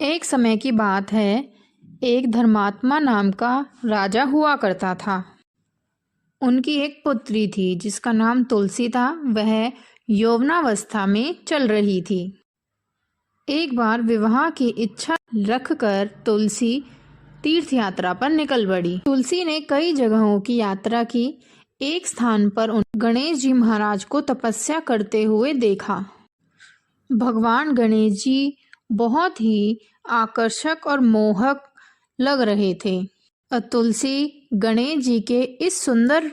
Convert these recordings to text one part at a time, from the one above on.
एक समय की बात है, एक धर्मात्मा नाम का राजा हुआ करता था। उनकी एक पुत्री थी जिसका नाम तुलसी था। वह यौवनावस्था में चल रही थी। एक बार विवाह की इच्छा रखकर तुलसी तीर्थ यात्रा पर निकल पड़ी। तुलसी ने कई जगहों की यात्रा की। एक स्थान पर गणेश जी महाराज को तपस्या करते हुए देखा। भगवान गणेश जी बहुत ही आकर्षक और मोहक लग रहे थे। तुलसी गणेश जी के इस सुंदर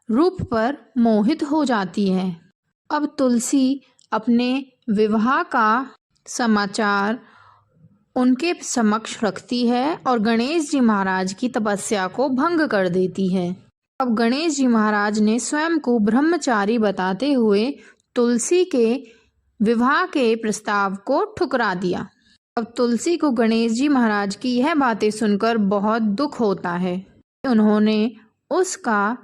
रूप पर मोहित हो जाती है। अब तुलसी अपने विवाह का समाचार उनके समक्ष रखती है और गणेश जी महाराज की तपस्या को भंग कर देती है। अब गणेश जी महाराज ने स्वयं को ब्रह्मचारी बताते हुए तुलसी के विवाह के प्रस्ताव को ठुकरा दिया। अब तुलसी को गणेश जी महाराज की यह बातें सुनकर बहुत दुख होता है। उन्होंने उसका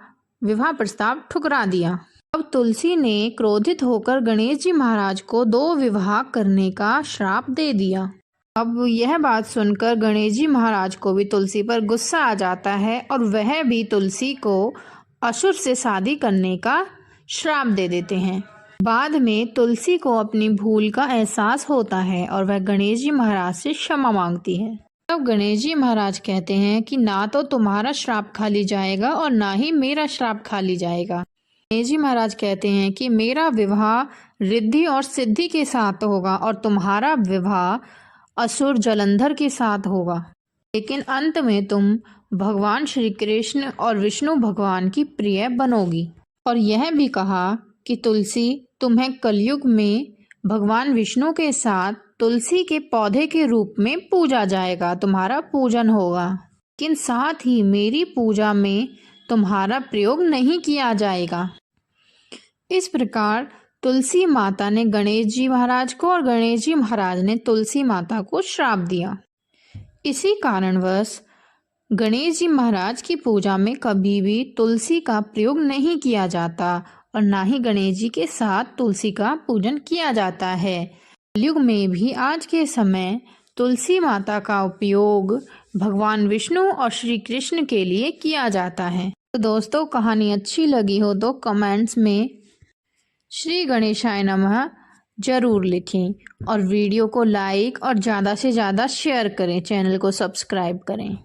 विवाह प्रस्ताव ठुकरा दिया। अब तुलसी ने क्रोधित होकर गणेश जी महाराज को 2 विवाह करने का श्राप दे दिया। अब यह बात सुनकर गणेश जी महाराज को भी तुलसी पर गुस्सा आ जाता है और वह भी तुलसी को असुर से शादी करने का श्राप दे देते हैं। बाद में तुलसी को अपनी भूल का एहसास होता है और वह गणेश जी महाराज से क्षमा मांगती है। तब गणेश जी महाराज कहते हैं कि ना तो तुम्हारा श्राप खाली जाएगा और ना ही मेरा श्राप खाली जाएगा। गणेश जी महाराज कहते हैं कि मेरा विवाह रिद्धि और सिद्धि के साथ होगा और तुम्हारा विवाह असुर जलंधर के साथ होगा, लेकिन अंत में तुम भगवान श्री कृष्ण और विष्णु भगवान की प्रिय बनोगी। और यह भी कहा कि तुलसी तुम्हें कलयुग में भगवान विष्णु के साथ तुलसी के पौधे के रूप में पूजा जाएगा, तुम्हारा पूजन होगा, लेकिन साथ ही मेरी पूजा में तुम्हारा प्रयोग नहीं किया जाएगा। इस प्रकार तुलसी माता ने गणेश जी महाराज को और गणेश जी महाराज ने तुलसी माता को श्राप दिया। इसी कारणवश गणेश जी महाराज की पूजा में कभी भी तुलसी का प्रयोग नहीं किया जाता और ना ही गणेश जी के साथ तुलसी का पूजन किया जाता है। युग में भी आज के समय तुलसी माता का उपयोग भगवान विष्णु और श्री कृष्ण के लिए किया जाता है। तो दोस्तों, कहानी अच्छी लगी हो तो कमेंट्स में श्री गणेशाय नमः जरूर लिखें और वीडियो को लाइक और ज़्यादा से ज़्यादा शेयर करें। चैनल को सब्सक्राइब करें।